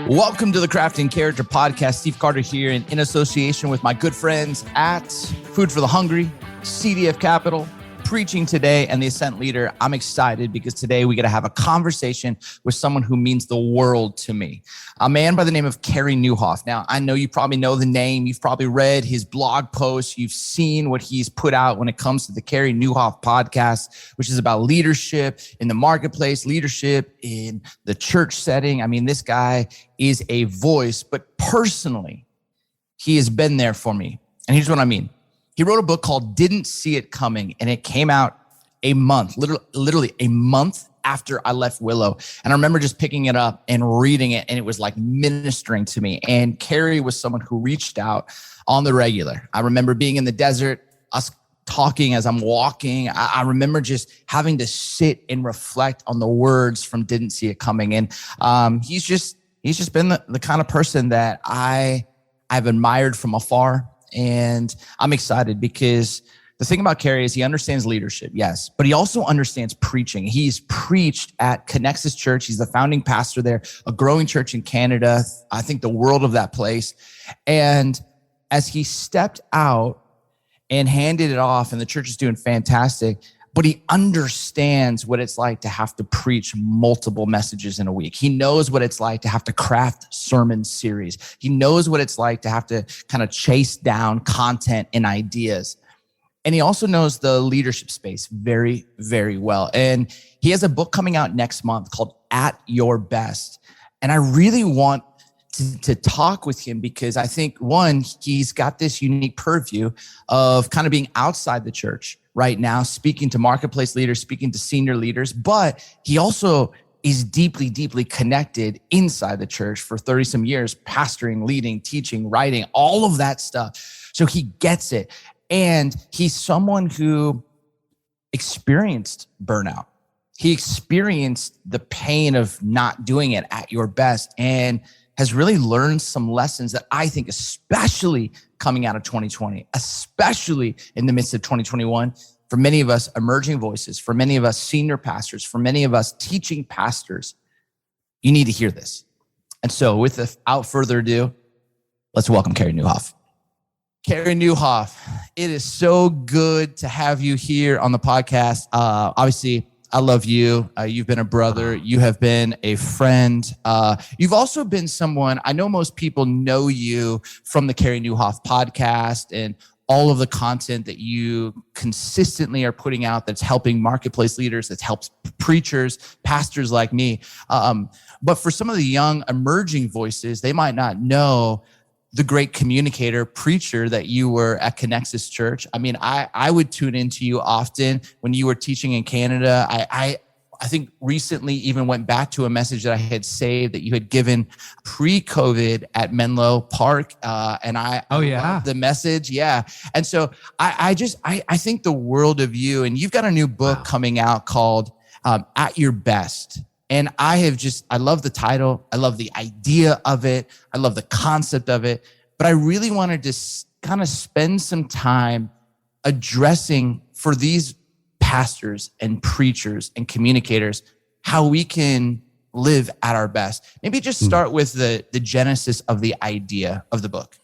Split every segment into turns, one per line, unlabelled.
Welcome to the Crafting Character Podcast. Steve Carter here in association with my good friends at Food for the Hungry, CDF Capital, Preaching Today, and the Ascent Leader. I'm excited because today we get to have a conversation with someone who means the world to me, a man by the name of Carey Nieuwhof. Now, I know you probably know the name. You've probably read his blog posts. You've seen what he's put out when it comes to the Carey Nieuwhof podcast, which is about leadership in the marketplace, leadership in the church setting. I mean, this guy is a voice, but personally, he has been there for me. And here's what I mean. He wrote a book called Didn't See It Coming, and it came out a month, literally a month after I left Willow. And I remember just picking it up and reading it, and it was like ministering to me. And Carey was someone who reached out on the regular. I remember being in the desert, us talking as I'm walking. I remember just having to sit and reflect on the words from Didn't See It Coming. And he's just been the kind of person that I've admired from afar. And I'm excited because the thing about Carey is he understands leadership, yes, but he also understands preaching. He's preached at Connexus Church. He's the founding pastor there, a growing church in Canada. I think the world of that place. And as he stepped out and handed it off, and the church is doing fantastic, but he understands what it's like to have to preach multiple messages in a week. He knows what it's like to have to craft sermon series. He knows what it's like to have to kind of chase down content and ideas. And he also knows the leadership space very, very well. And he has a book coming out next month called At Your Best. And I really want to talk with him because I think, one, he's got this unique purview of kind of being outside the church right now, speaking to marketplace leaders, speaking to senior leaders, but he also is deeply, deeply connected inside the church for 30 some years, pastoring, leading, teaching, writing, all of that stuff. So he gets it. And he's someone who experienced burnout. He experienced the pain of not doing it at your best and has really learned some lessons that I think, especially coming out of 2020, especially in the midst of 2021, for many of us emerging voices, for many of us senior pastors, for many of us teaching pastors, you need to hear this. And so without further ado, let's welcome Carey Nieuwhof. Carey Nieuwhof, it is so good to have you here on the podcast. Obviously, I love you. You've been a brother. You have been a friend. You've also been someone, I know most people know you from the Carey Nieuwhof podcast and all of the content that you consistently are putting out that's helping marketplace leaders, that helps preachers, pastors like me. But for some of the young emerging voices, they might not know the great communicator, preacher that you were at Connexus Church. I mean, I would tune into you often when you were teaching in Canada. I think recently even went back to a message that I had saved that you had given pre-COVID at Menlo Park. And I loved the message. Yeah. And so I think the world of you, and you've got a new book coming out called At Your Best. And I love the title. I love the idea of it. I love the concept of it. But I really wanted to kind of spend some time addressing for these pastors and preachers and communicators how we can live at our best. Maybe just start with the genesis of the idea of the book.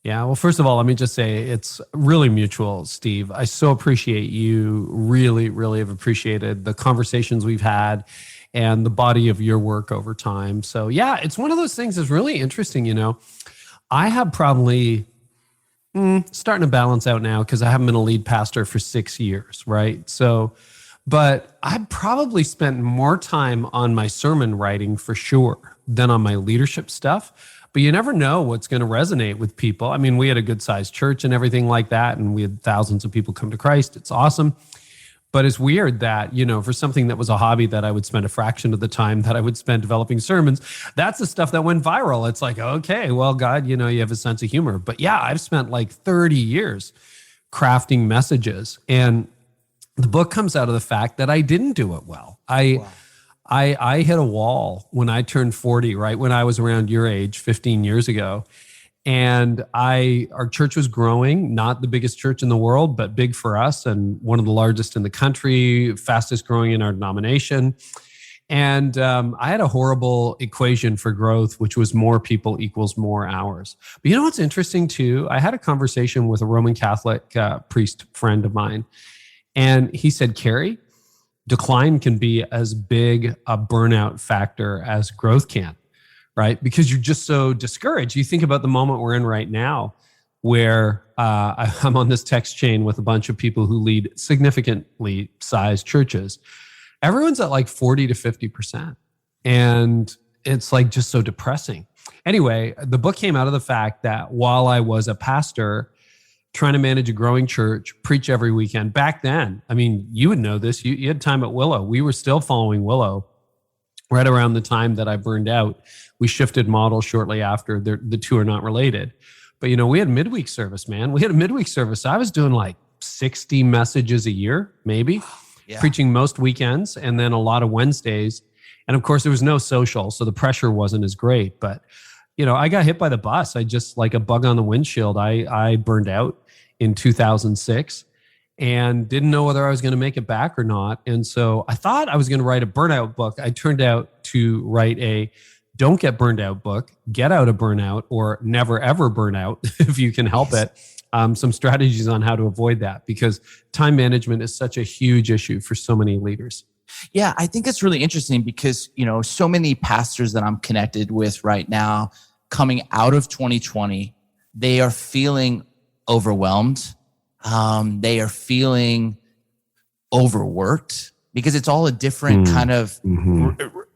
Yeah, well, first of all, let me just say it's really mutual, Steve. I so appreciate you. Really, really have appreciated the conversations we've had and the body of your work over time. So yeah, it's one of those things that's really interesting. You know, I have probably starting to balance out now because I haven't been a lead pastor for 6 years, right? So, but I probably spent more time on my sermon writing for sure than on my leadership stuff. But you never know what's going to resonate with people. I mean, we had a good sized church and everything like that, and we had thousands of people come to Christ. It's awesome. But it's weird that, you know, for something that was a hobby that I would spend a fraction of the time that I would spend developing sermons, that's the stuff that went viral. It's like, okay, well, God, you know, you have a sense of humor. But yeah, I've spent like 30 years crafting messages. And the book comes out of the fact that I didn't do it well. I hit a wall when I turned 40, right? When I was around your age, 15 years ago. And our church was growing, not the biggest church in the world, but big for us and one of the largest in the country, fastest growing in our denomination. And I had a horrible equation for growth, which was more people equals more hours. But you know what's interesting too? I had a conversation with a Roman Catholic priest friend of mine, and he said, Carey, decline can be as big a burnout factor as growth can, right? Because you're just so discouraged. You think about the moment we're in right now, where I'm on this text chain with a bunch of people who lead significantly sized churches. Everyone's at like 40 to 50%. And it's like just so depressing. Anyway, the book came out of the fact that while I was a pastor trying to manage a growing church, preach every weekend, back then, I mean, you would know this, you had time at Willow. We were still following Willow right around the time that I burned out. We shifted models shortly after. The two are not related. But, you know, we had midweek service, man. We had a midweek service. I was doing like 60 messages a year, maybe. Yeah. Preaching most weekends and then a lot of Wednesdays. And of course, there was no social, so the pressure wasn't as great. But, you know, I got hit by the bus. I just, like a bug on the windshield, I burned out in 2006 and didn't know whether I was going to make it back or not. And so I thought I was going to write a burnout book. I turned out to write a don't get burned out book, get out of burnout, or never ever burn out if you can help it. Some strategies on how to avoid that, because time management is such a huge issue for so many leaders.
Yeah, I think it's really interesting because, you know, so many pastors that I'm connected with right now coming out of 2020, they are feeling overwhelmed. They are feeling overworked because it's all a different kind of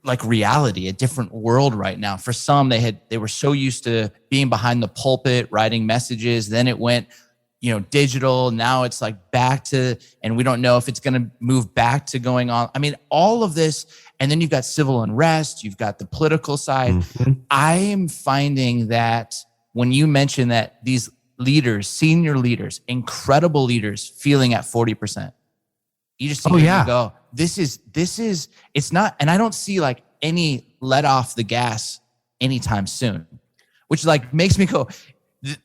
like reality, a different world right now. For some, they were so used to being behind the pulpit, writing messages. Then it went, you know, digital. Now it's like back to, and we don't know if it's going to move back to going on. I mean, all of this. And then you've got civil unrest. You've got the political side. I am finding that when you mention that these leaders, senior leaders, incredible leaders feeling at 40%, you just see you go, this is, it's not, and I don't see like any let off the gas anytime soon, which like makes me go,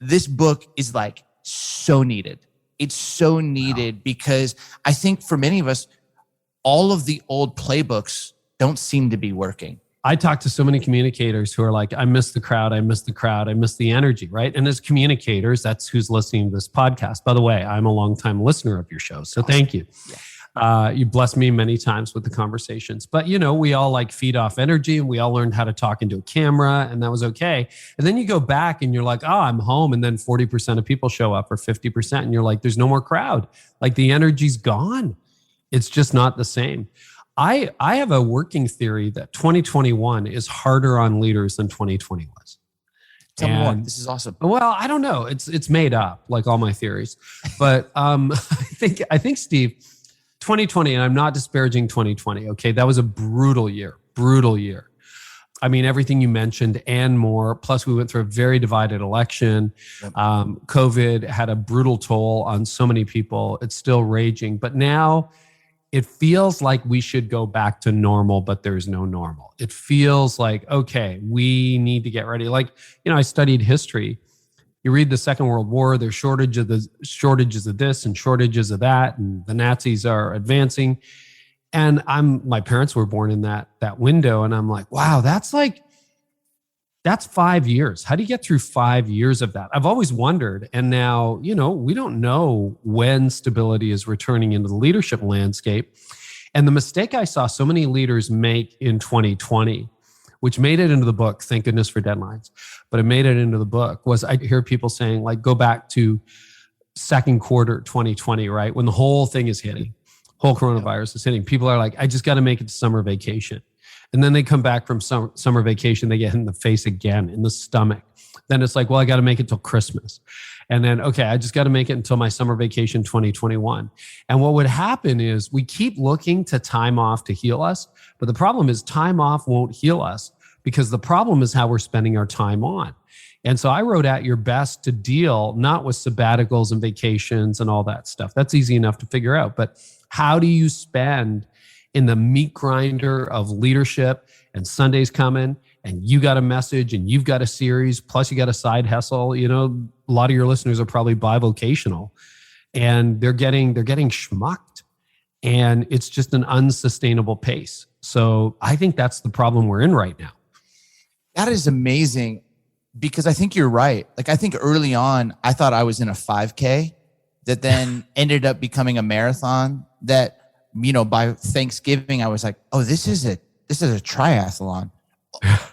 this book is like so needed. It's so needed because I think for many of us, all of the old playbooks don't seem to be working.
I talk to so many communicators who are like, I miss the crowd. I miss the crowd. I miss the energy, right? And as communicators, that's who's listening to this podcast. By the way, I'm a longtime listener of your show. So thank you. Yeah. You blessed me many times with the conversations, but you know, we all like feed off energy and we all learned how to talk into a camera and that was okay. And then you go back and you're like, oh, I'm home. And then 40% of people show up or 50%. And you're like, there's no more crowd. Like the energy's gone. It's just not the same. I have a working theory that 2021 is harder on leaders than 2020 was.
Tell me more. This is awesome.
Well, I don't know. It's made up like all my theories, but I think Steve, 2020, and I'm not disparaging 2020. Okay. That was a brutal year. I mean, everything you mentioned and more. Plus we went through a very divided election. Yep. COVID had a brutal toll on so many people. It's still raging, but now it feels like we should go back to normal, but there's no normal. It feels like, okay, we need to get ready. Like, you know, I studied history. You read the Second World War, there's shortages of this and shortages of that, and the Nazis are advancing. And my parents were born in that window, and I'm like, wow, that's 5 years. How do you get through 5 years of that? I've always wondered. And now, you know, we don't know when stability is returning into the leadership landscape. And the mistake I saw so many leaders make in 2020, which made it into the book, thank goodness for deadlines, but it made it into the book, was I hear people saying, like, go back to second quarter 2020, right? When the whole thing is hitting, whole coronavirus is hitting. People are like, I just got to make it to summer vacation. And then they come back from summer vacation, they get hit in the face again, in the stomach. Then it's like, well, I got to make it till Christmas. And then, okay, I just got to make it until my summer vacation 2021. And what would happen is we keep looking to time off to heal us. But the problem is time off won't heal us because the problem is how we're spending our time on. And so I wrote At Your Best to deal not with sabbaticals and vacations and all that stuff. That's easy enough to figure out. But how do you spend in the meat grinder of leadership, and Sunday's coming and you got a message and you've got a series, plus you got a side hustle. You know, a lot of your listeners are probably bivocational and they're getting schmucked, and it's just an unsustainable pace. So I think that's the problem we're in right now.
That is amazing, because I think you're right. Like, I think early on, I thought I was in a 5K that then ended up becoming a marathon that, by Thanksgiving, I was like, oh, this is a triathlon.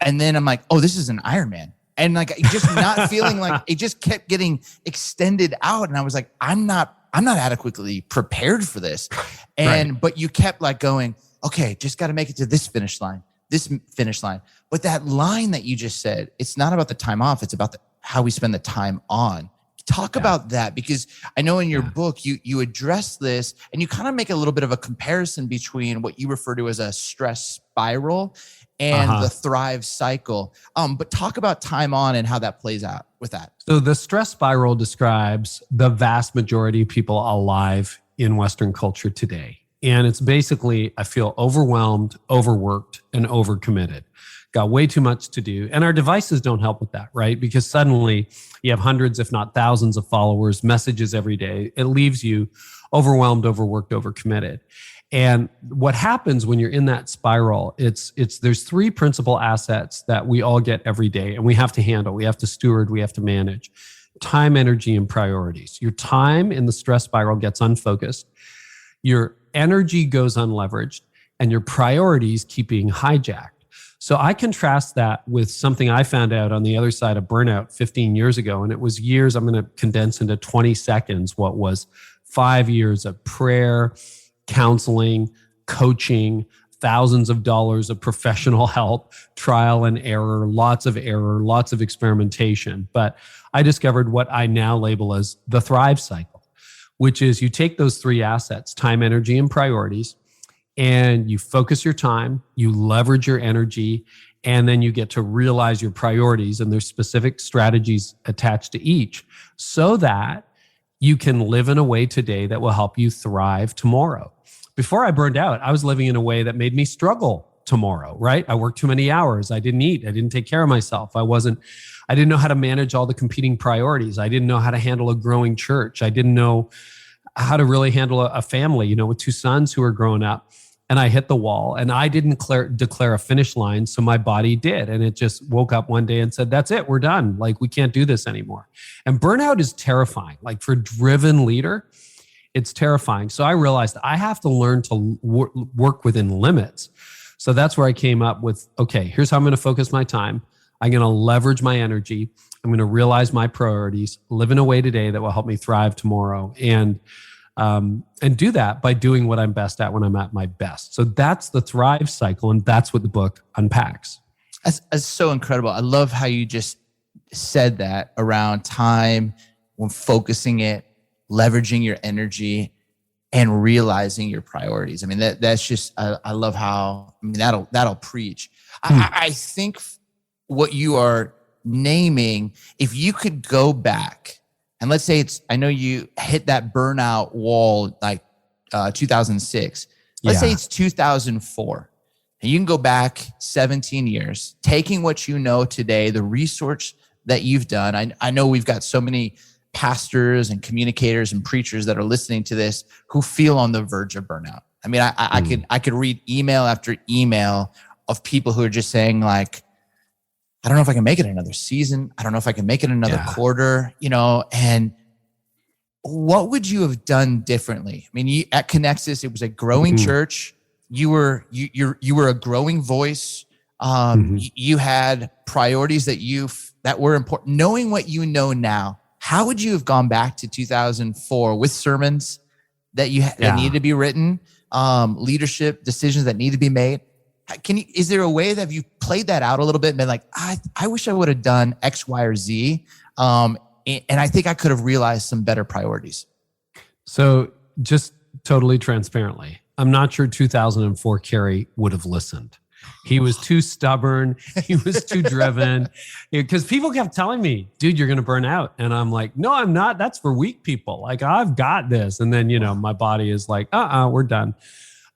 And then I'm like, oh, this is an Ironman. And like, just not feeling like it just kept getting extended out. And I was like, I'm not adequately prepared for this. And, but you kept like going, okay, just got to make it to this finish line. But that line that you just said, it's not about the time off. It's about how we spend the time on. Talk about that, because I know in your book, you address this and you kind of make a little bit of a comparison between what you refer to as a stress spiral and the thrive cycle. But talk about time on and how that plays out with that.
So the stress spiral describes the vast majority of people alive in Western culture today. And it's basically, I feel overwhelmed, overworked, and overcommitted. Got way too much to do. And our devices don't help with that, right? Because suddenly you have hundreds, if not thousands of followers, messages every day. It leaves you overwhelmed, overworked, overcommitted. And what happens when you're in that spiral, there's three principal assets that we all get every day and we have to handle, we have to steward, we have to manage: time, energy, and priorities. Your time in the stress spiral gets unfocused. Your energy goes unleveraged, and your priorities keep being hijacked. So I contrast that with something I found out on the other side of burnout 15 years ago. And it was years, I'm going to condense into 20 seconds, what was 5 years of prayer, counseling, coaching, thousands of dollars of professional help, trial and error, lots of experimentation. But I discovered what I now label as the thrive cycle, which is you take those three assets, time, energy, and priorities, and you focus your time, you leverage your energy, and then you get to realize your priorities, and there's specific strategies attached to each so that you can live in a way today that will help you thrive tomorrow. Before I burned out, I was living in a way that made me struggle tomorrow, right? I worked too many hours. I didn't eat. I didn't take care of myself. I didn't know how to manage all the competing priorities. I didn't know how to handle a growing church. I didn't know how to really handle a family, with two sons who were growing up. And I hit the wall, and I didn't declare a finish line. So my body did. And it just woke up one day and said, that's it, we're done. Like, we can't do this anymore. And burnout is terrifying. Like, for a driven leader, it's terrifying. So I realized I have to learn to work within limits. So that's where I came up with, okay, here's how I'm going to focus my time. I'm going to leverage my energy. I'm going to realize my priorities, live in a way today that will help me thrive tomorrow. And do that by doing what I'm best at when I'm at my best. So that's the thrive cycle. And that's what the book unpacks.
That's so incredible. I love how you just said that around time, when focusing it, leveraging your energy, and realizing your priorities. I mean, that's just, I love how, that'll preach. I think what you are naming, if you could go back, and let's say I know you hit that burnout wall like 2006. Let's say it's 2004. And you can go back 17 years, taking what you know today, the research that you've done. I know we've got so many pastors and communicators and preachers that are listening to this who feel on the verge of burnout. I mean, I could read email after email of people who are just saying like, I don't know if I can make it another season. I don't know if I can make it another quarter, and what would you have done differently? I mean, at Connexus, it was a growing church. You were a growing voice. You had priorities that were important. Knowing what you know now, how would you have gone back to 2004 with sermons that that needed to be written, leadership decisions that need to be made? Is there a way that you played that out a little bit and been like, I wish I would have done X, Y, or Z. And I think I could have realized some better priorities.
So just totally transparently, I'm not sure 2004 Carey would have listened. He was too stubborn. He was too driven, because people kept telling me, dude, you're going to burn out. And I'm like, no, I'm not. That's for weak people. Like, I've got this. And then, my body is like, we're done.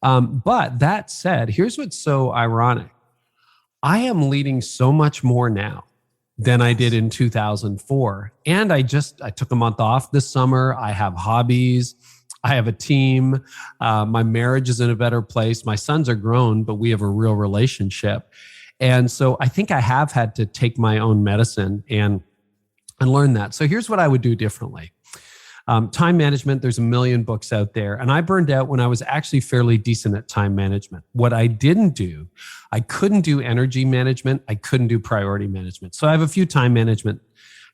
But that said, here's what's so ironic. I am leading so much more now than I did in 2004. And I took a month off this summer. I have hobbies. I have a team. My marriage is in a better place. My sons are grown, but we have a real relationship. And so I think I have had to take my own medicine and learn that. So here's what I would do differently. Time management, there's a million books out there. And I burned out when I was actually fairly decent at time management. What I didn't do, I couldn't do energy management. I couldn't do priority management. So I have a few time management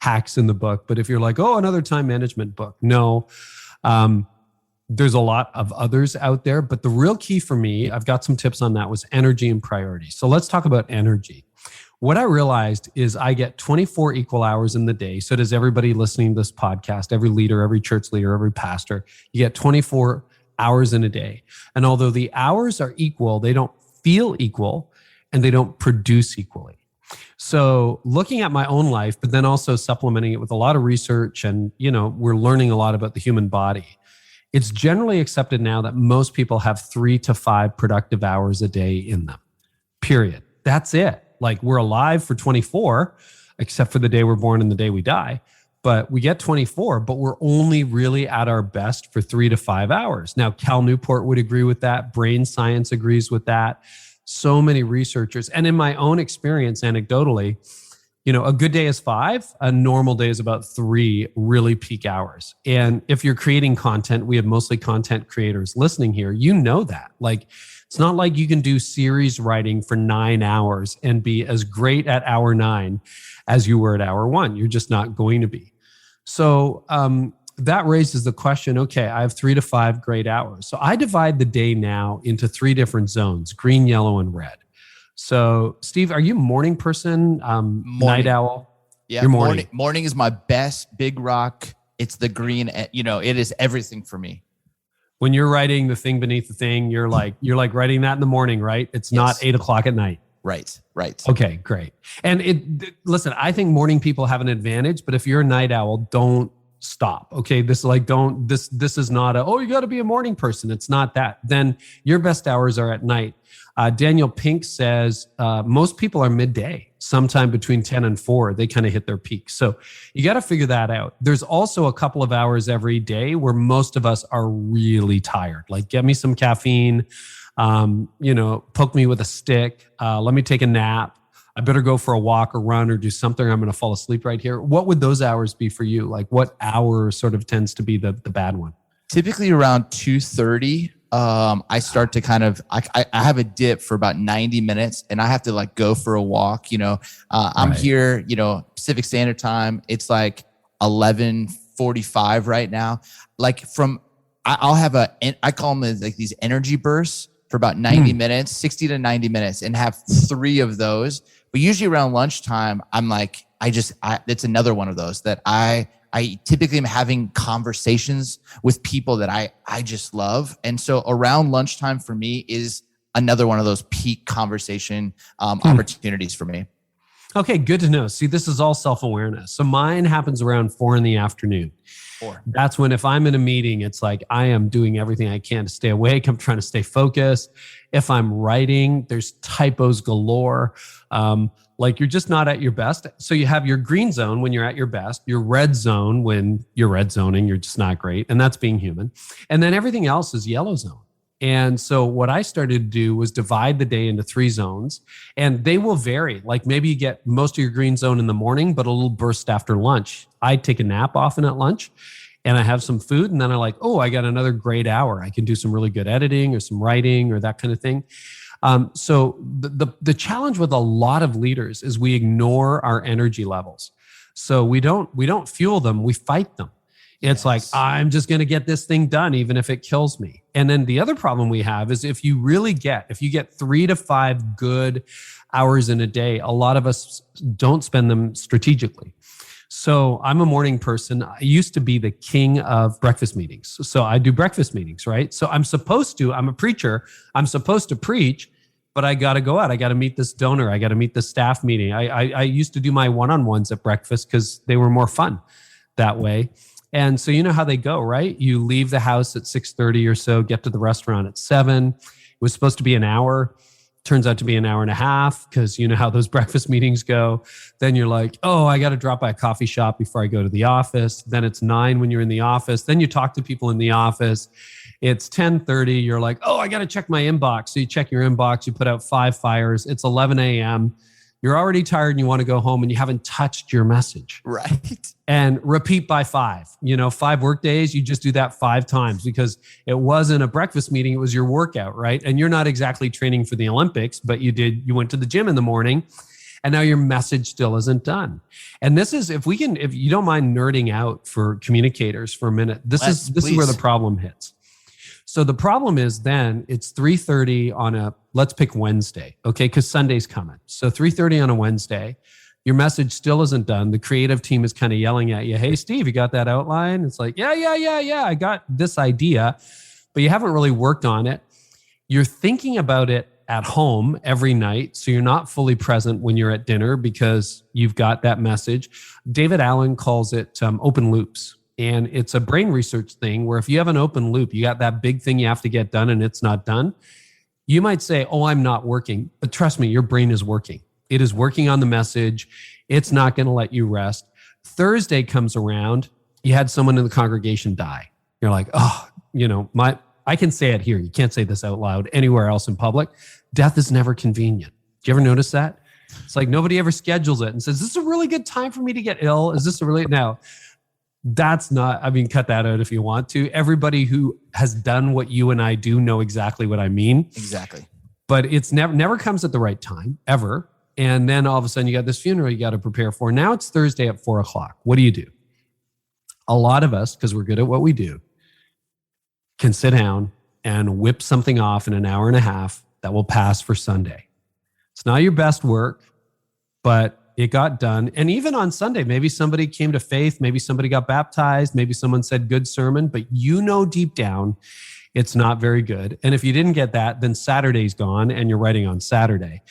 hacks in the book. But if you're like, oh, another time management book, no. There's a lot of others out there. But the real key for me, I've got some tips on that, was energy and priority. So let's talk about energy. What I realized is I get 24 equal hours in the day. So does everybody listening to this podcast, every leader, every church leader, every pastor. You get 24 hours in a day. And although the hours are equal, they don't feel equal and they don't produce equally. So looking at my own life, but then also supplementing it with a lot of research and, we're learning a lot about the human body. It's generally accepted now that most people have 3 to 5 productive hours a day in them, period. That's it. Like, we're alive for 24, except for the day we're born and the day we die. But we get 24, but we're only really at our best for 3 to 5 hours. Now, Cal Newport would agree with that. Brain science agrees with that. So many researchers. And in my own experience, anecdotally, a good day is 5. A normal day is about 3 really peak hours. And if you're creating content, we have mostly content creators listening here, that. Like, it's not like you can do series writing for 9 hours and be as great at hour 9 as you were at hour 1. You're just not going to be. So that raises the question, okay, I have 3 to 5 great hours. So I divide the day now into 3 different zones: green, yellow, and red. So Steve, are you a morning person, night owl?
Yeah,
you're morning.
Morning is my best. Big rock. It's the green. It is everything for me.
When you're writing the thing beneath the thing, you're like writing that in the morning, right? It's not 8 o'clock at night. Right. Okay, great. And listen, I think morning people have an advantage, but if you're a night owl, don't stop. Okay. This is not you got to be a morning person. It's not that. Then your best hours are at night. Daniel Pink says, most people are midday, sometime between 10 and 4, they kind of hit their peak. So you got to figure that out. There's also a couple of hours every day where most of us are really tired. Like, get me some caffeine, poke me with a stick. Let me take a nap. I better go for a walk or run or do something. I'm going to fall asleep right here. What would those hours be for you? Like, what hour sort of tends to be the bad one?
Typically around 2:30. I start to kind of, I have a dip for about 90 minutes and I have to go for a walk. I'm here, Pacific Standard Time. It's like 11:45 right now. I'll have I call them like these energy bursts for about 90 minutes, 60 to 90 minutes, and have 3 of those. But usually around lunchtime, I'm like, it's another one of those that I typically am having conversations with people that I just love. And so around lunchtime for me is another one of those peak conversation opportunities for me.
Okay, good to know. See, this is all self-awareness. So mine happens around 4 in the afternoon. 4. That's when, if I'm in a meeting, it's like I am doing everything I can to stay awake. I'm trying to stay focused. If I'm writing, there's typos galore. You're just not at your best. So you have your green zone when you're at your best, your red zone when you're red zoning, you're just not great. And that's being human. And then everything else is yellow zone. And so what I started to do was divide the day into 3 zones, and they will vary. Like, maybe you get most of your green zone in the morning, but a little burst after lunch. I take a nap often at lunch and I have some food, and then I I got another great hour. I can do some really good editing or some writing or that kind of thing. So the challenge with a lot of leaders is we ignore our energy levels. So we don't fuel them, we fight them. It's like, I'm just going to get this thing done, even if it kills me. And then the other problem we have is if you get 3 to 5 good hours in a day, a lot of us don't spend them strategically. So I'm a morning person. I used to be the king of breakfast meetings. So I do breakfast meetings, right? So I'm a preacher. I'm supposed to preach, but I got to go out. I got to meet this donor. I got to meet the staff meeting. I used to do my one-on-ones at breakfast because they were more fun that way. And so you know how they go, right? You leave the house at 6:30 or so, get to the restaurant at 7. It was supposed to be an hour. turns out to be an hour and a half because you know how those breakfast meetings go. Then you're like, oh, I got to drop by a coffee shop before I go to the office. Then it's 9 when you're in the office. Then you talk to people in the office. It's 10:30. You're like, oh, I got to check my inbox. So you check your inbox. You put out 5 fires. It's 11 a.m. You're already tired and you want to go home and you haven't touched your message.
Right.
And repeat by 5. 5 work days, you just do that 5 times because it wasn't a breakfast meeting, it was your workout, right? And you're not exactly training for the Olympics, but you went to the gym in the morning and now your message still isn't done. And this is, if you don't mind nerding out for communicators for a minute, this is where the problem hits. So the problem is then it's 3:30 on let's pick Wednesday, okay? Because Sunday's coming. So 3:30 on a Wednesday, your message still isn't done. The creative team is kind of yelling at you, hey, Steve, you got that outline? It's like, yeah, I got this idea, but you haven't really worked on it. You're thinking about it at home every night, so you're not fully present when you're at dinner because you've got that message. David Allen calls it open loops. And it's a brain research thing where if you have an open loop, you got that big thing you have to get done and it's not done. You might say, oh, I'm not working. But trust me, your brain is working. It is working on the message. It's not going to let you rest. Thursday comes around. You had someone in the congregation die. You're like, oh, I can say it here. You can't say this out loud anywhere else in public. Death is never convenient. Do you ever notice that? It's like nobody ever schedules it and says, this is a really good time for me to get ill. Is this now? That's not, cut that out if you want to. Everybody who has done what you and I do know exactly what I mean.
Exactly.
But it's never comes at the right time, ever. And then all of a sudden you got this funeral you got to prepare for. Now it's Thursday at 4:00. What do? A lot of us, because we're good at what we do, can sit down and whip something off in an hour and a half that will pass for Sunday. It's not your best work, but it got done. And even on Sunday, maybe somebody came to faith, maybe somebody got baptized, maybe someone said good sermon, but deep down, it's not very good. And if you didn't get that, then Saturday's gone and you're writing on Saturday.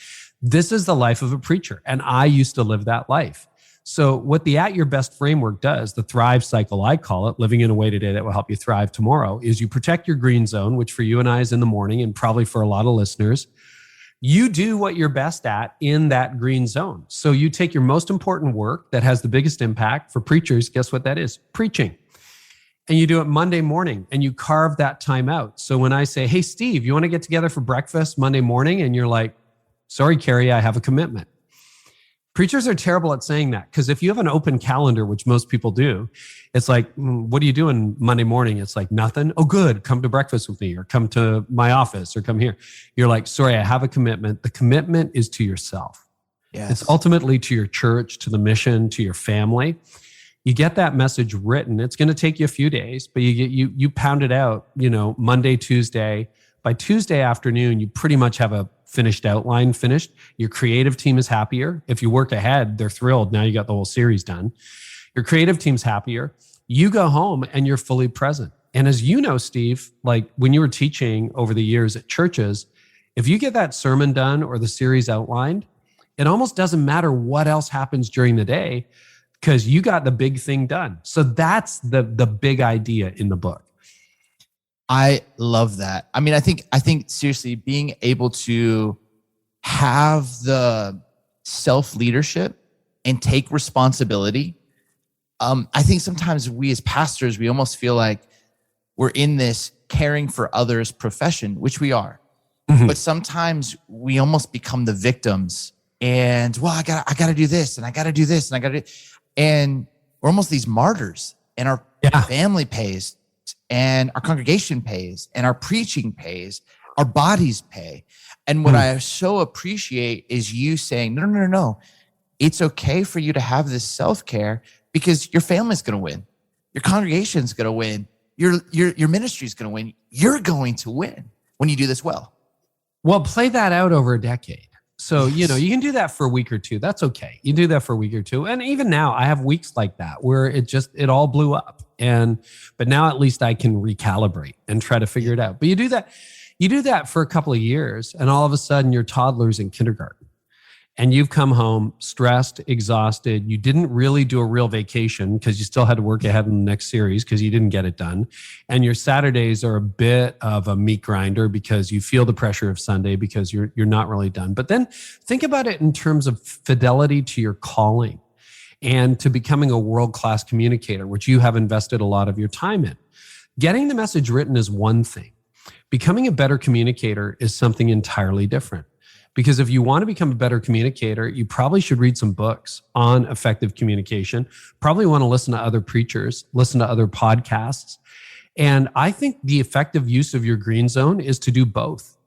This is the life of a preacher. And I used to live that life. So what the At Your Best framework does, the Thrive cycle, I call it, living in a way today that will help you thrive tomorrow, is you protect your green zone, which for you and I is in the morning and probably for a lot of listeners. You do what you're best at in that green zone. So you take your most important work that has the biggest impact for preachers. Guess what that is? Preaching. And you do it Monday morning and you carve that time out. So when I say, hey, Steve, you want to get together for breakfast Monday morning? And you're like, sorry, Carey, I have a commitment. Preachers are terrible at saying that because if you have an open calendar, which most people do, it's like, what are you doing Monday morning? It's like, nothing. Oh, good. Come to breakfast with me or come to my office or come here. You're like, sorry, I have a commitment. The commitment is to yourself.
Yes.
It's ultimately to your church, to the mission, to your family. You get that message written. It's going to take you a few days, but you pound it out, Monday, Tuesday. By Tuesday afternoon, you pretty much have a finished outline finished. Your creative team is happier. If you work ahead, they're thrilled. Now you got the whole series done. Your creative team's happier. You go home and you're fully present. And as you know, Steve, like when you were teaching over the years at churches, if you get that sermon done or the series outlined, it almost doesn't matter what else happens during the day because you got the big thing done. So that's the big idea in the book.
I love that. I think seriously, being able to have the self-leadership and take responsibility. I think sometimes we as pastors, we almost feel like we're in this caring for others profession, which we are. Mm-hmm. But sometimes we almost become the victims and, well, I gotta do this and I gotta do this and I gotta do, and we're almost these martyrs and our family pays. And our congregation pays, and our preaching pays, our bodies pay. And what I so appreciate is you saying, no. It's okay for you to have this self-care because your family's going to win. Your congregation's going to win. Your ministry's going to win. You're going to win when you do this well.
Well, play that out over a decade. So, you can do that for a week or two. That's okay. You do that for a week or two. And even now I have weeks like that where it all blew up. But now at least I can recalibrate and try to figure it out. But you do that for a couple of years and all of a sudden your toddler's in kindergarten and you've come home stressed, exhausted. You didn't really do a real vacation because you still had to work ahead in the next series because you didn't get it done. And your Saturdays are a bit of a meat grinder because you feel the pressure of Sunday because you're not really done. But then think about it in terms of fidelity to your calling and to becoming a world-class communicator, which you have invested a lot of your time in. Getting the message written is one thing. Becoming a better communicator is something entirely different. Because if you want to become a better communicator, you probably should read some books on effective communication, probably want to listen to other preachers, listen to other podcasts. And I think the effective use of your green zone is to do both.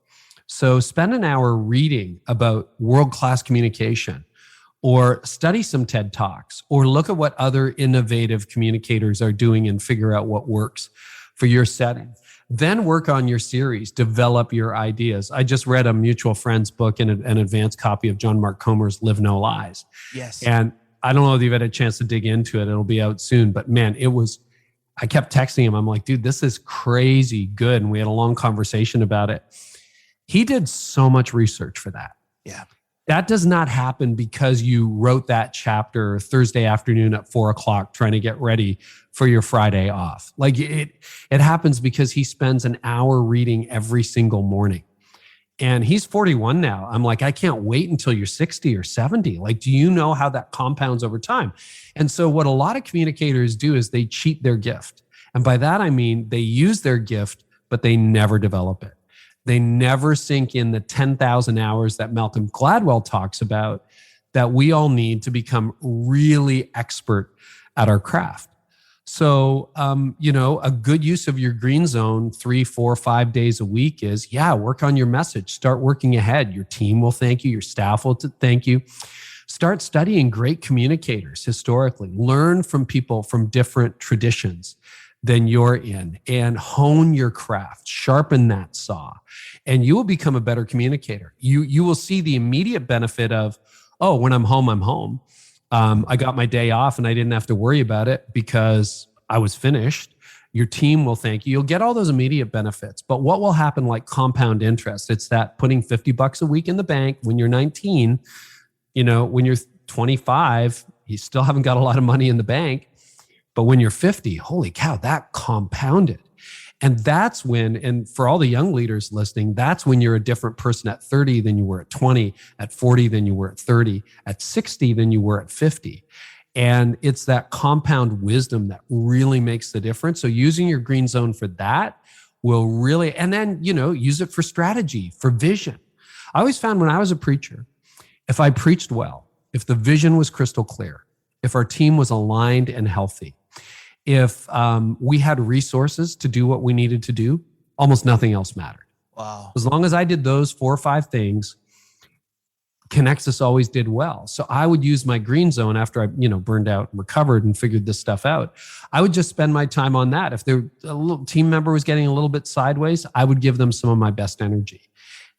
So spend an hour reading about world-class communication, or study some TED Talks, or look at what other innovative communicators are doing and figure out what works for your setting. Then work on your series, develop your ideas. I just read a mutual friend's book and an advanced copy of John Mark Comer's Live No Lies.
Yes.
And I don't know if you've had a chance to dig into it. It'll be out soon. But man, I kept texting him. I'm like, dude, this is crazy good. And we had a long conversation about it. He did so much research for that.
Yeah.
That does not happen because you wrote that chapter Thursday afternoon at 4:00 trying to get ready for your Friday off. Like it happens because he spends an hour reading every single morning. And he's 41 now. I'm like, I can't wait until you're 60 or 70. Like, do you know how that compounds over time? And so what a lot of communicators do is they cheat their gift. And by that, I mean, they use their gift, but they never develop it. They never sink in the 10,000 hours that Malcolm Gladwell talks about that we all need to become really expert at our craft. So, a good use of your green zone 3, 4, 5 days a week is, work on your message. Start working ahead. Your team will thank you. Your staff will thank you. Start studying great communicators historically. Learn from people from different traditions than you're in and hone your craft, sharpen that saw, and you will become a better communicator. You will see the immediate benefit of, oh, when I'm home, I'm home. I got my day off and I didn't have to worry about it because I was finished. Your team will thank you. You'll get all those immediate benefits. But what will happen like compound interest? It's that putting $50 a week in the bank when you're 19, when you're 25, you still haven't got a lot of money in the bank. But when you're 50, holy cow, that compounded. And that's when, and for all the young leaders listening, that's when you're a different person at 30 than you were at 20, at 40 than you were at 30, at 60 than you were at 50. And it's that compound wisdom that really makes the difference. So using your green zone for that will really, and then, use it for strategy, for vision. I always found when I was a preacher, if I preached well, if the vision was crystal clear, if our team was aligned and healthy, if we had resources to do what we needed to do, almost nothing else mattered.
Wow.
As long as I did those 4 or 5 things, Connexus always did well. So I would use my green zone after I, burned out and recovered and figured this stuff out. I would just spend my time on that. If a little team member was getting a little bit sideways, I would give them some of my best energy.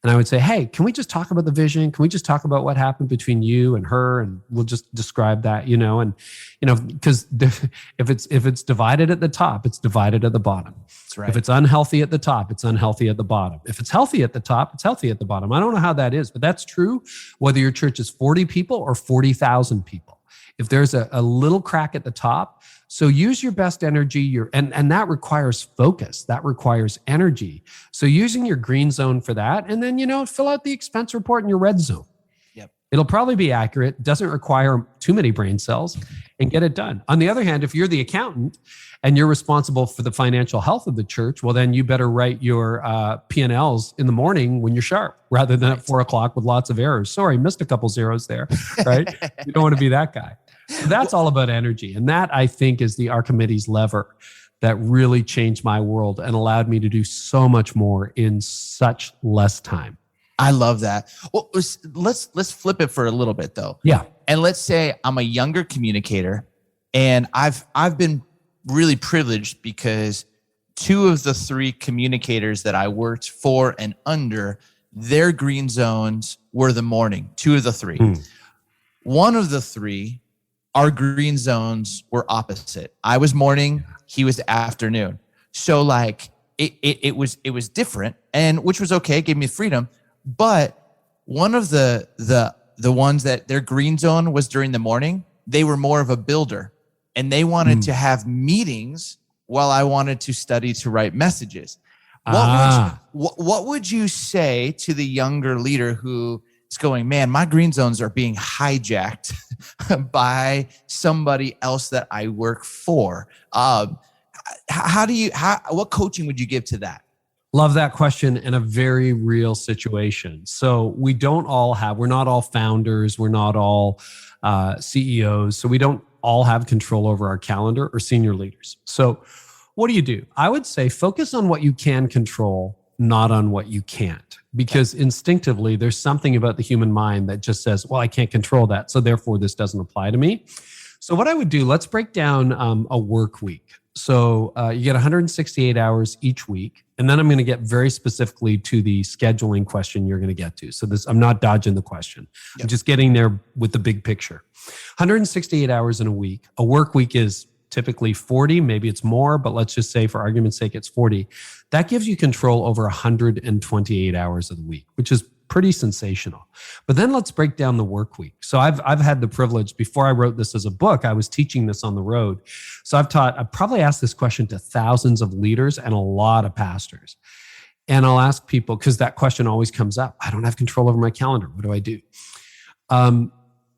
And I would say, hey, can we just talk about the vision? Can we just talk about what happened between you and her? And we'll just describe that, because if it's divided at the top, it's divided at the bottom.
That's right.
If it's unhealthy at the top, it's unhealthy at the bottom. If it's healthy at the top, it's healthy at the bottom. I don't know how that is, but that's true whether your church is 40 people or 40,000 people. If there's a little crack at the top, so use your best energy, and that requires focus, that requires energy. So using your green zone for that, and then, fill out the expense report in your red zone.
Yep.
It'll probably be accurate, doesn't require too many brain cells, and get it done. On the other hand, if you're the accountant and you're responsible for the financial health of the church, well, then you better write your P&Ls in the morning when you're sharp, rather than at 4:00 with lots of errors. Sorry, missed a couple zeros there, right? You don't want to be that guy. So that's all about energy. And that, I think, is the Archimedes lever that really changed my world and allowed me to do so much more in such less time.
I love that. Well, let's flip it for a little bit though.
Yeah.
And let's say I'm a younger communicator and I've been really privileged because 2 of the 3 communicators that I worked for and under, their green zones were the morning, 2 of the 3. One of the 3, our green zones were opposite. I was morning, he was afternoon. So like it was different, and which was okay, gave me freedom. But one of the the ones that their green zone was during the morning, they were more of a builder, and they wanted to have meetings while I wanted to study to write messages. What would you say to the younger leader who is going, man, my green zones are being hijacked by somebody else that I work for? What coaching would you give to that?
Love that question, and a very real situation. So we're not all founders. We're not all CEOs. So we don't all have control over our calendar or senior leaders. So what do? I would say focus on what you can control, not on what you can't, because instinctively there's something about the human mind that just says, well, I can't control that, so therefore this doesn't apply to me. So what I would do, let's break down a work week. So you get 168 hours each week. And then I'm going to get very specifically to the scheduling question you're going to get to. So I'm not dodging the question. Yep. I'm just getting there with the big picture. 168 hours in a week. A work week is typically 40, maybe it's more, but let's just say for argument's sake, it's 40. That gives you control over 128 hours of the week, which is pretty sensational. But then let's break down the work week. So I've had the privilege, before I wrote this as a book, I was teaching this on the road. So I've probably asked this question to thousands of leaders and a lot of pastors. And I'll ask people, because that question always comes up. I don't have control over my calendar. What do I do?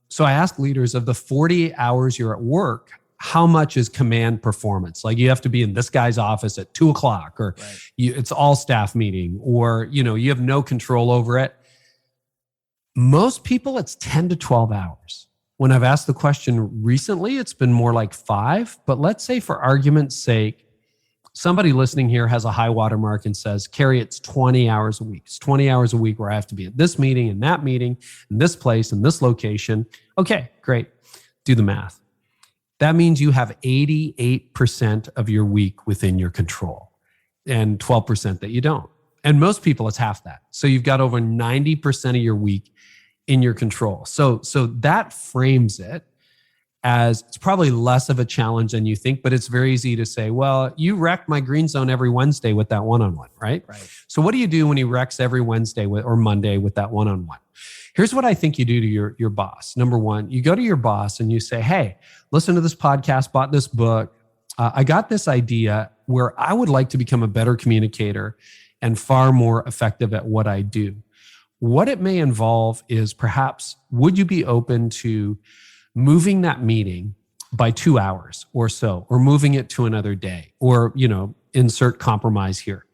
So I ask leaders, of the 40 hours you're at work, how much is command performance? Like you have to be in this guy's office at 2:00, or right. It's all staff meeting, or you have no control over it. Most people, it's 10 to 12 hours. When I've asked the question recently, it's been more like 5. But let's say for argument's sake, somebody listening here has a high watermark and says, Carey, it's 20 hours a week. It's 20 hours a week where I have to be at this meeting and that meeting, in this place, in this location. Okay, great. Do the math. That means you have 88% of your week within your control and 12% that you don't. And most people, it's half that. So you've got over 90% of your week in your control. So that frames it as it's probably less of a challenge than you think, but it's very easy to say, well, you wreck my green zone every Wednesday with that one-on-one, right? So what do you do when he wrecks every Wednesday or Monday with that one-on-one? Here's what I think you do to your boss. Number one, you go to your boss and you say, hey, listen to this podcast, bought this book. I got this idea where I would like to become a better communicator and far more effective at what I do. What it may involve is perhaps, would you be open to moving that meeting by 2 hours or so, or moving it to another day, or, insert compromise here?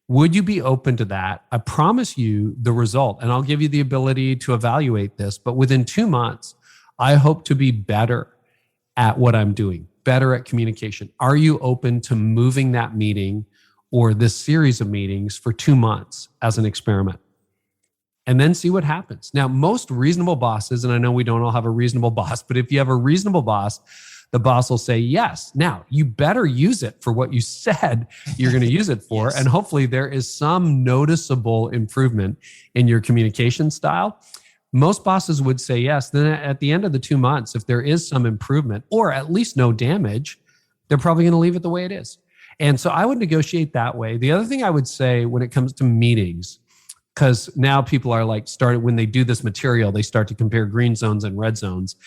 Would you be open to that? I promise you the result, and I'll give you the ability to evaluate this, but within 2 months, I hope to be better at what I'm doing, better at communication. Are you open to moving that meeting or this series of meetings for 2 months as an experiment? And then see what happens. Now, most reasonable bosses, and I know we don't all have a reasonable boss, but if you have a reasonable boss, the boss will say yes. Now, you better use it for what you said you're going to use it for. Yes. And hopefully there is some noticeable improvement in your communication style. Most bosses would say yes. Then at the end of the 2 months, if there is some improvement or at least no damage, they're probably going to leave it the way it is. And so I would negotiate that way. The other thing I would say when it comes to meetings, because now people are when they do this material, they start to compare green zones and red zones.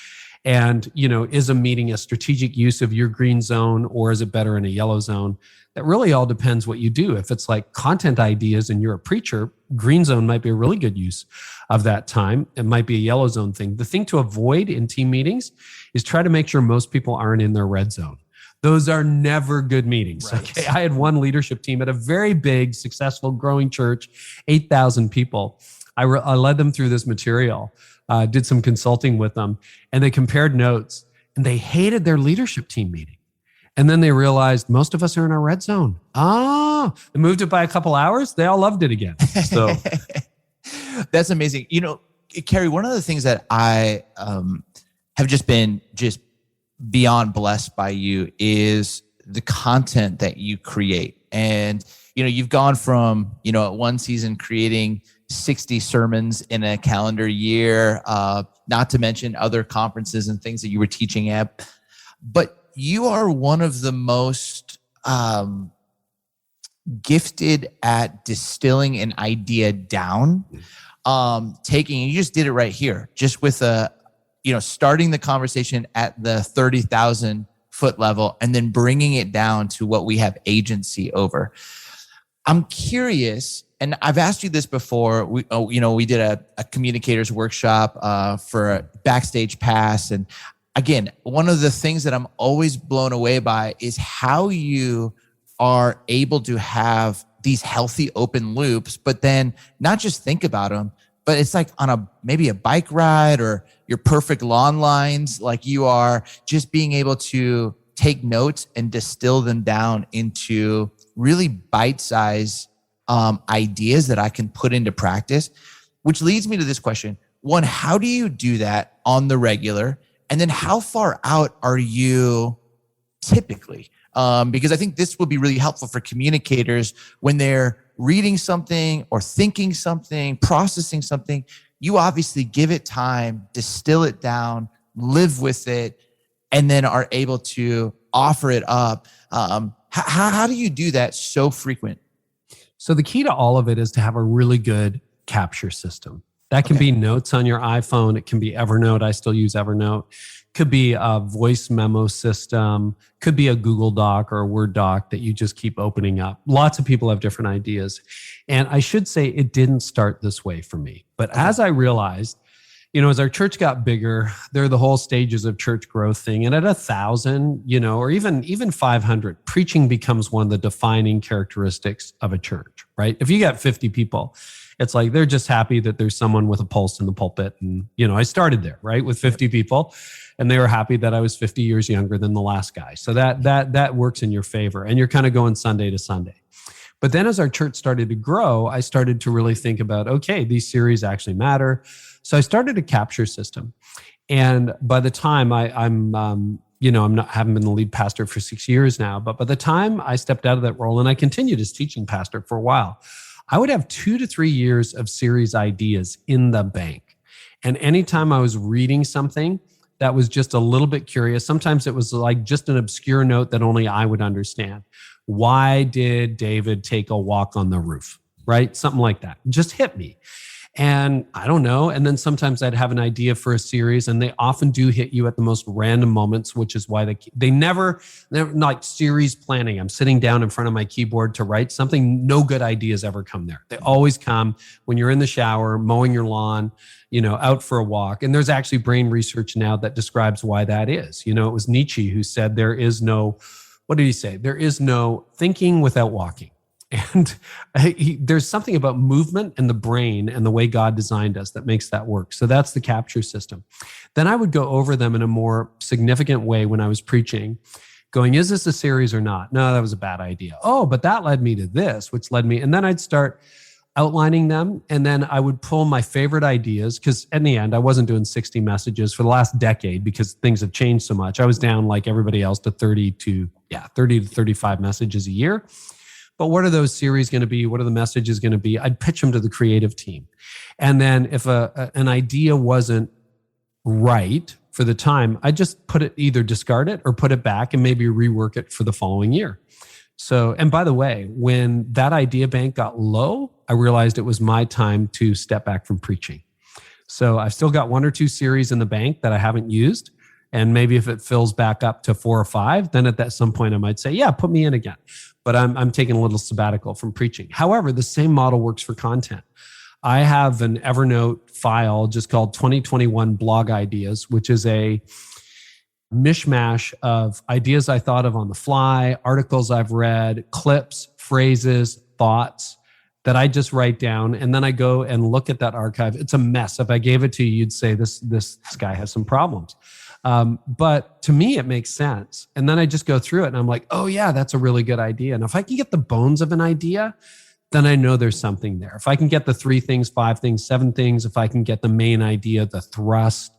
And, is a meeting a strategic use of your green zone, or is it better in a yellow zone? That really all depends what you do. If it's like content ideas and you're a preacher, green zone might be a really good use of that time. It might be a yellow zone thing. The thing to avoid in team meetings is try to make sure most people aren't in their red zone. Those are never good meetings. Right. Okay, I had one leadership team at a very big, successful, growing church, 8,000 people. I led them through this material, did some consulting with them, and they compared notes, and they hated their leadership team meeting. And then they realized most of us are in our red zone. They moved it by a couple hours. They all loved it again. So
that's amazing. Carey, one of the things that I have just been beyond blessed by you is the content that you create. And, you've gone from, one season creating 60 sermons in a calendar year, not to mention other conferences and things that you were teaching at. But you are one of the most gifted at distilling an idea down. you just did it right here, just with starting the conversation at the 30,000 foot level and then bringing it down to what we have agency over. I'm curious, and I've asked you this before. We did a communicators workshop for a backstage pass. And again, one of the things that I'm always blown away by is how you are able to have these healthy open loops, but then not just think about them, but it's like on maybe a bike ride or your perfect lawn lines, like you are just being able to take notes and distill them down into really bite-sized ideas that I can put into practice, which leads me to this question. One, how do you do that on the regular? And then how far out are you typically? Because I think this will be really helpful for communicators when they're reading something or thinking something, processing something. You obviously give it time, distill it down, live with it, and then are able to offer it up. How do you do that so frequent?
So the key to all of it is to have a really good capture system. That can be notes on your iPhone. It can be Evernote. I still use Evernote. Could be a voice memo system. Could be a Google Doc or a Word doc that you just keep opening up. Lots of people have different ideas. And I should say it didn't start this way for me. But as I realized, as our church got bigger, there are the whole stages of church growth thing. And at 1,000, or even 500, preaching becomes one of the defining characteristics of a church, right? If you got 50 people, it's like they're just happy that there's someone with a pulse in the pulpit. And, I started there, right, with 50 people. And they were happy that I was 50 years younger than the last guy. So that works in your favor. And you're kind of going Sunday to Sunday. But then as our church started to grow, I started to really think about, okay, these series actually matter. So I started a capture system. And by the time haven't been the lead pastor for 6 years now, but by the time I stepped out of that role, and I continued as teaching pastor for a while, I would have 2 to 3 years of series ideas in the bank. And anytime I was reading something that was just a little bit curious, sometimes it was like just an obscure note that only I would understand. Why did David take a walk on the roof? Right? Something like that. Just hit me. And I don't know. And then sometimes I'd have an idea for a series, and they often do hit you at the most random moments, which is why they're never like series planning. I'm sitting down in front of my keyboard to write something. No good ideas ever come there. They always come when you're in the shower, mowing your lawn, out for a walk. And there's actually brain research now that describes why that is. It was Nietzsche who said there is no, what did he say? There is no thinking without walking. And there's something about movement and the brain and the way God designed us that makes that work. So that's the capture system. Then I would go over them in a more significant way when I was preaching, going, is this a series or not? No, that was a bad idea. Oh, but that led me to this, which led me. And then I'd start outlining them. And then I would pull my favorite ideas, because in the end, I wasn't doing 60 messages for the last decade because things have changed so much. I was down like everybody else to 30 to 35 messages a year. But what are those series going to be? What are the messages going to be? I'd pitch them to the creative team. And then if an idea wasn't right for the time, I'd just either discard it or put it back and maybe rework it for the following year. So, and by the way, when that idea bank got low, I realized it was my time to step back from preaching. So I've still got 1 or 2 series in the bank that I haven't used. And maybe if it fills back up to 4 or 5, then at some point I might say, yeah, put me in again. But I'm taking a little sabbatical from preaching. However, the same model works for content. I have an Evernote file just called 2021 blog ideas, which is a mishmash of ideas I thought of on the fly, articles I've read, clips, phrases, thoughts that I just write down. And then I go and look at that archive. It's a mess. If I gave it to you, you'd say this guy has some problems. But to me, it makes sense. And then I just go through it and I'm like, oh yeah, that's a really good idea. And if I can get the bones of an idea, then I know there's something there. If I can get the 3 things, 5 things, 7 things, if I can get the main idea, the thrust,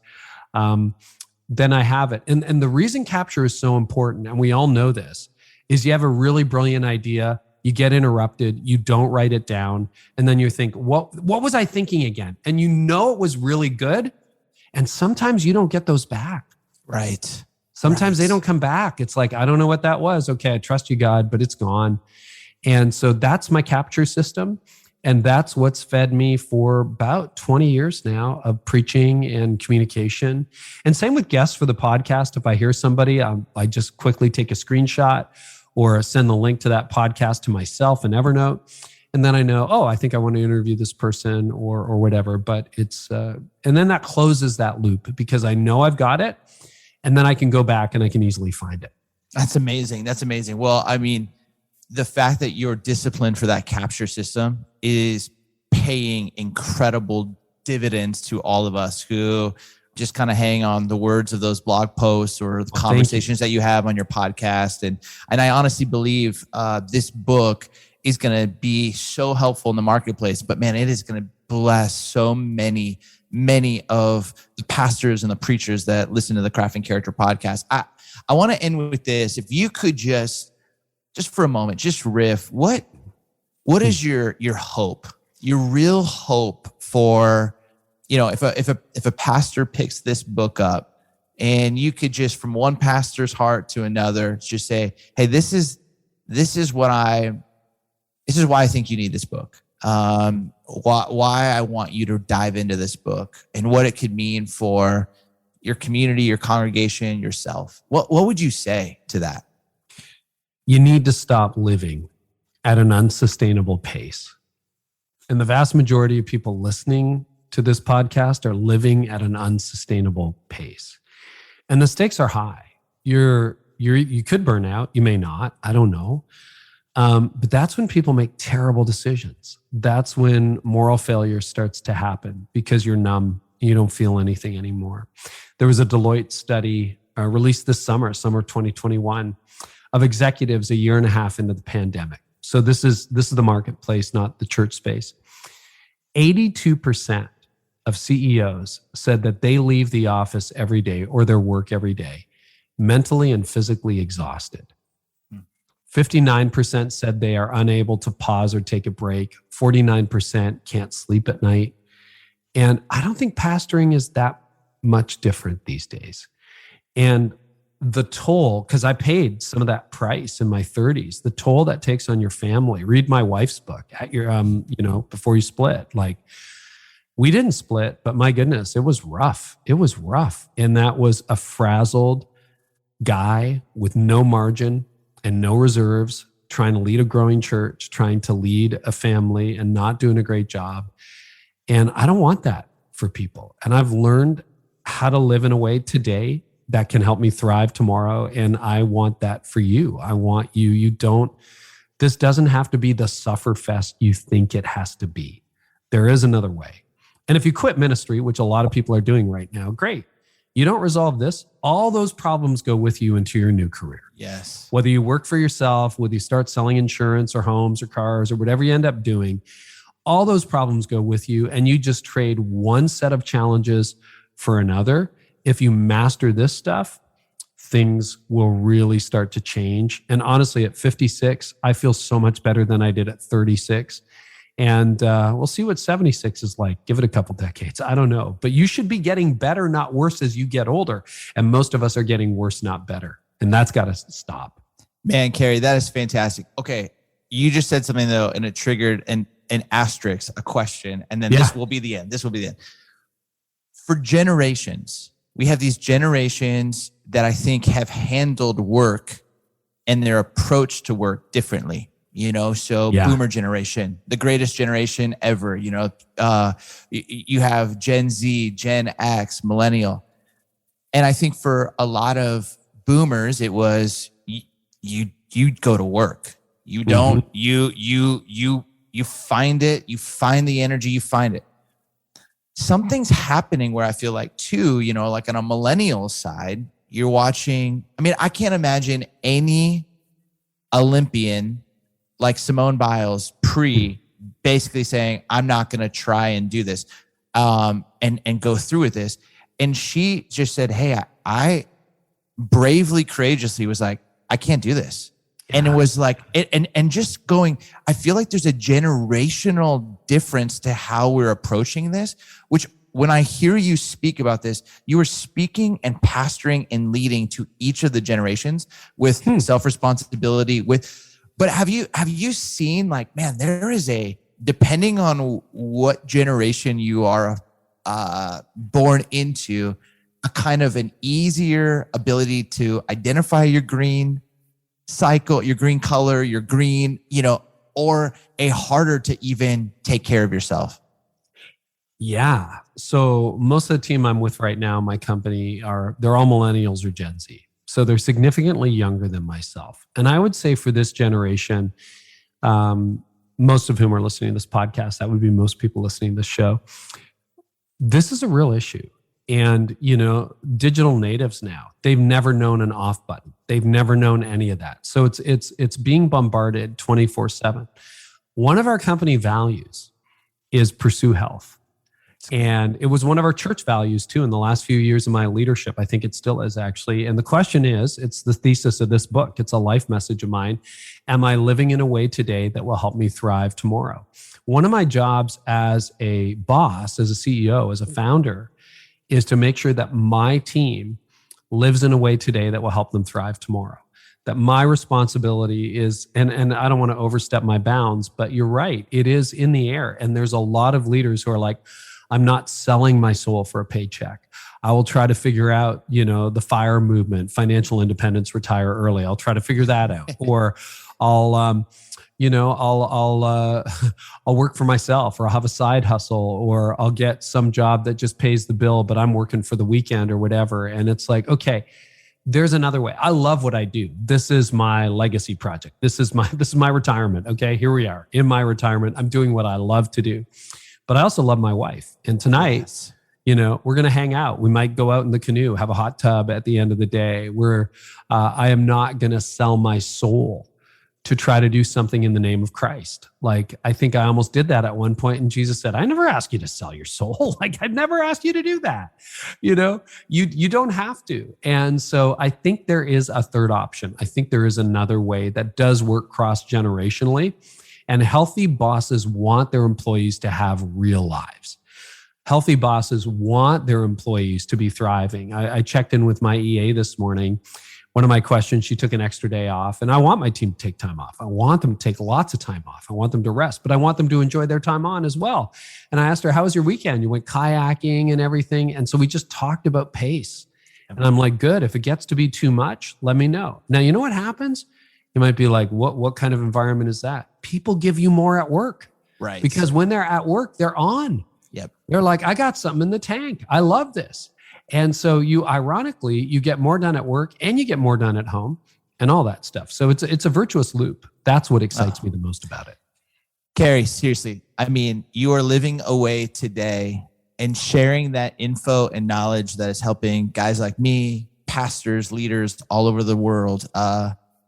then I have it. And the reason capture is so important, and we all know this, is you have a really brilliant idea, you get interrupted, you don't write it down, and then you think, what was I thinking again? And it was really good. And sometimes you don't get those back.
Right.
Sometimes they don't come back. It's like, I don't know what that was. Okay, I trust you, God, but it's gone. And so that's my capture system. And that's what's fed me for about 20 years now of preaching and communication. And same with guests for the podcast. If I hear somebody, I just quickly take a screenshot or send the link to that podcast to myself in Evernote. And then I know, oh, I think I want to interview this person or whatever. But it's, and then that closes that loop because I know I've got it. And then I can go back and I can easily find it.
That's amazing. That's amazing. Well, I mean, the fact that you're disciplined for that capture system is paying incredible dividends to all of us who just kind of hang on the words of those blog posts or the conversations that you have on your podcast. And I honestly believe this book is going to be so helpful in the marketplace, but man, it is going to bless so many of the pastors and the preachers that listen to the Craft and Character podcast. I want to end with this. If you could just for a moment, just riff, what is your hope, your real hope for, if a pastor picks this book up and you could just from one pastor's heart to another, just say, hey, this is why I think you need this book. Why I want you to dive into this book and what it could mean for your community, your congregation, yourself. What would you say to that?
You need to stop living at an unsustainable pace. And the vast majority of people listening to this podcast are living at an unsustainable pace. And the stakes are high. You could burn out. You may not. I don't know. But that's when people make terrible decisions. That's when moral failure starts to happen because you're numb. You don't feel anything anymore. There was a Deloitte study released this summer 2021, of executives a year and a half into the pandemic. So this is the marketplace, not the church space. 82% of CEOs said that they leave the office every day or their work every day mentally and physically exhausted. 59% said they are unable to pause or take a break. 49% can't sleep at night. And I don't think pastoring is that much different these days. And the toll, because I paid some of that price in my 30s, the toll that takes on your family. Read my wife's book at your, before you split. Like, we didn't split, but my goodness, it was rough. It was rough. And that was a frazzled guy with no margin and no reserves, trying to lead a growing church, trying to lead a family and not doing a great job. And I don't want that for people. And I've learned how to live in a way today that can help me thrive tomorrow. And I want that for you. I want you. This doesn't have to be the suffer fest you think it has to be. There is another way. And if you quit ministry, which a lot of people are doing right now, great. You don't resolve this, all those problems go with you into your new career.
Yes.
Whether you work for yourself, whether you start selling insurance or homes or cars or whatever you end up doing, all those problems go with you, and you just trade one set of challenges for another. If you master this stuff, things will really start to change. And honestly, at 56, I feel so much better than I did at 36. And we'll see what 76 is like. Give it a couple decades. I don't know. But you should be getting better, not worse, as you get older. And most of us are getting worse, not better. And that's got to stop.
Man, Carey, that is fantastic. Okay. You just said something, though, and it triggered an asterisk, a question. And then This will be the end. This will be the end. For generations, we have these generations that I think have handled work and their approach to work differently. Boomer generation, the greatest generation ever. You have Gen Z, Gen X, millennial. And I think for a lot of boomers, it was you go to work. You don't, you find it, you find the energy, you find it. Something's happening where I feel like too, like on a millennial side, you're watching, I can't imagine any Olympian like Simone Biles basically saying, I'm not going to try and do this and go through with this. And she just said, hey, I bravely, courageously was like, I can't do this. Yeah. And it was like, and just going, I feel like there's a generational difference to how we're approaching this, which when I hear you speak about this, you are speaking and pastoring and leading to each of the generations with self-responsibility, but have you seen like, man, there is a depending on what generation you are born into, a kind of an easier ability to identify your green cycle, your green color, your green, or a harder to even take care of yourself?
Yeah. So most of the team I'm with right now, my company, they're all millennials or Gen Z. So they're significantly younger than myself. And I would say for this generation, most of whom are listening to this podcast, that would be most people listening to this show, this is a real issue. And, digital natives now, they've never known an off button. They've never known any of that. So it's being bombarded 24/7. One of our company values is pursue health. And it was one of our church values too in the last few years of my leadership. I think it still is actually. And the question is, it's the thesis of this book. It's a life message of mine. Am I living in a way today that will help me thrive tomorrow? One of my jobs as a boss, as a CEO, as a founder, is to make sure that my team lives in a way today that will help them thrive tomorrow. That my responsibility is, and I don't want to overstep my bounds, but you're right, it is in the air. And there's a lot of leaders who are like, I'm not selling my soul for a paycheck. I will try to figure out, the FIRE movement, financial independence, retire early. I'll try to figure that out. Or I'll work for myself, or I'll have a side hustle, or I'll get some job that just pays the bill, but I'm working for the weekend or whatever. And it's like, okay, there's another way. I love what I do. This is my legacy project. This is my retirement. Okay, here we are in my retirement. I'm doing what I love to do. But I also love my wife. And tonight, we're going to hang out. We might go out in the canoe, have a hot tub at the end of the day. I am not going to sell my soul to try to do something in the name of Christ. Like, I think I almost did that at one point. And Jesus said, I never asked you to sell your soul. Like, I've never asked you to do that. You don't have to. And so I think there is a third option. I think there is another way that does work cross-generationally. And healthy bosses want their employees to have real lives. Healthy bosses want their employees to be thriving. I checked in with my EA this morning. One of my questions, she took an extra day off, and I want my team to take time off. I want them to take lots of time off. I want them to rest, but I want them to enjoy their time on as well. And I asked her, how was your weekend? You went kayaking and everything. And so we just talked about pace. And I'm like, good. If it gets to be too much, let me know. Now, you know what happens? You might be like, what kind of environment is that? People give you more at work.
Right.
Because when they're at work, they're on.
Yep.
They're like, I got something in the tank. I love this. And so you get more done at work and you get more done at home and all that stuff. So it's a virtuous loop. That's what excites me the most about it.
Carey, seriously, you are living away today and sharing that info and knowledge that is helping guys like me, pastors, leaders all over the world,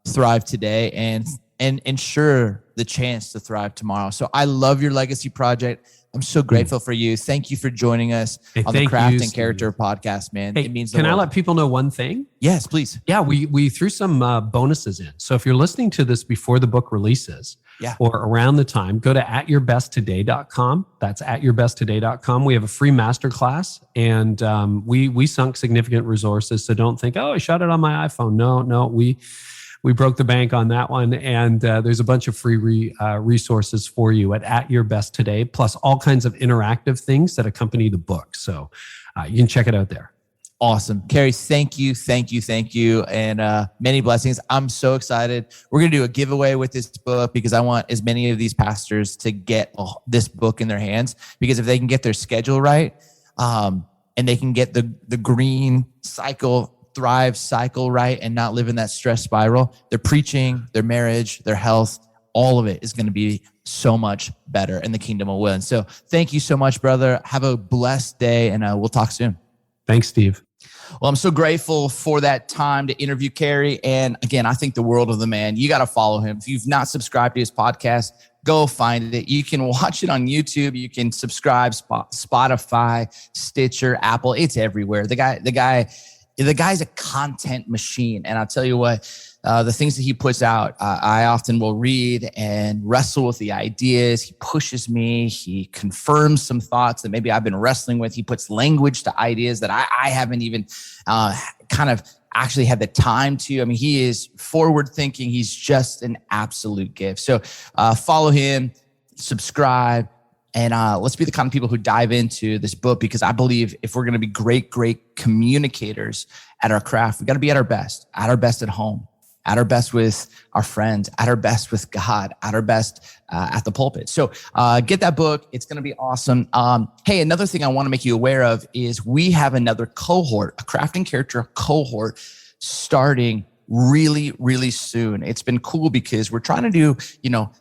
thrive today and ensure the chance to thrive tomorrow. So I love your legacy project. I'm so grateful for you. Thank you for joining us on the Craft and Character podcast, man.
Hey,
it means
can I let people know one thing?
Yes, please.
Yeah, we threw some bonuses in. So if you're listening to this before the book releases, or around the time, go to atYourBestToday.com. That's atYourBestToday.com. We have a free masterclass, and we sunk significant resources. So don't think, I shot it on my iPhone. No, we broke the bank on that one. And there's a bunch of free resources for you at Your Best Today, plus all kinds of interactive things that accompany the book. So you can check it out there.
Awesome. Carey, thank you. And many blessings. I'm so excited. We're going to do a giveaway with this book because I want as many of these pastors to get this book in their hands, because if they can get their schedule right, and they can get the green cycle, thrive cycle right, and not live in that stress spiral, their preaching, their marriage, their health, all of it is going to be so much better, and the kingdom will win. So thank you so much, brother. Have a blessed day, and we'll talk soon.
Thanks, Steve.
Well, I'm so grateful for that time to interview Carey. And again, I think the world of the man. You got to follow him. If you've not subscribed to his podcast, go find it. You can watch it on YouTube. You can subscribe, Spotify, Stitcher, Apple. It's everywhere. The guy's a content machine. And I'll tell you what, the things that he puts out, I often will read and wrestle with the ideas. He pushes me. He confirms some thoughts that maybe I've been wrestling with. He puts language to ideas that I haven't even kind of actually had the time to. He is forward thinking. He's just an absolute gift. So follow him. subscribe, and let's be the kind of people who dive into this book, because I believe if we're going to be great communicators at our craft, we got to be at our best at home, at our best with our friends, at our best with God, at our best at the pulpit. So get that book. It's going to be awesome. Hey, another thing I want to make you aware of is we have another cohort, a crafting character cohort starting really, really soon. It's been cool because we're trying to do,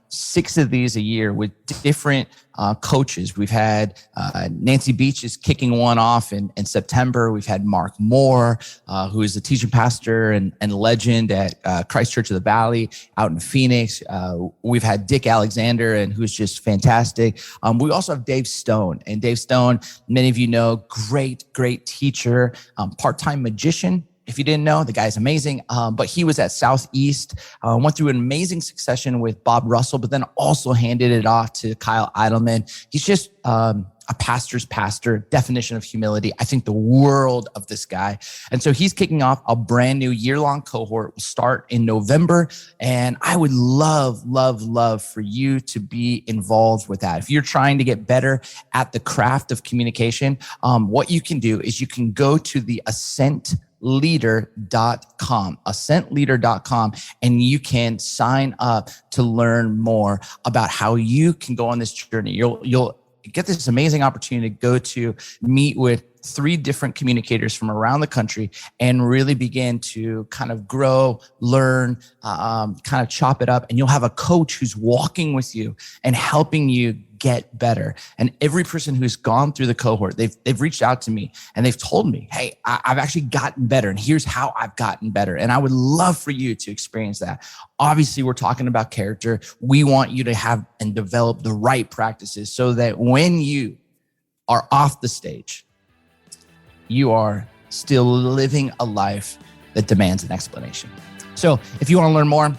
6 of these a year with different coaches. We've had Nancy Beach is kicking one off in September. We've had Mark Moore, who is a teaching pastor and legend at Christ Church of the Valley out in Phoenix. We've had Dick Alexander, and who's just fantastic. We also have Dave Stone. And Dave Stone, many of you know, great teacher, part-time magician. If you didn't know, the guy's amazing. But he was at Southeast, went through an amazing succession with Bob Russell, but then also handed it off to Kyle Eidelman. He's just a pastor's pastor, definition of humility. I think the world of this guy. And so he's kicking off a brand new year-long cohort. Will start in November. And I would love for you to be involved with that. If you're trying to get better at the craft of communication, what you can do is you can go to the ascentleader.com, and you can sign up to learn more about how you can go on this journey. You'll get this amazing opportunity to go to meet with 3 different communicators from around the country and really begin to kind of grow, learn, kind of chop it up. And you'll have a coach who's walking with you and helping you get better. And every person who's gone through the cohort, they've reached out to me and they've told me, hey, I've actually gotten better, and here's how I've gotten better. And I would love for you to experience that. Obviously, we're talking about character. We want you to have and develop the right practices so that when you are off the stage, you are still living a life that demands an explanation. So if you want to learn more,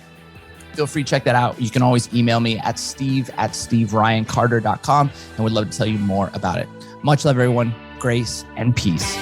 feel free to check that out. You can always email me at steve@steveryancarter.com, and we'd love to tell you more about it. Much love, everyone. Grace and peace.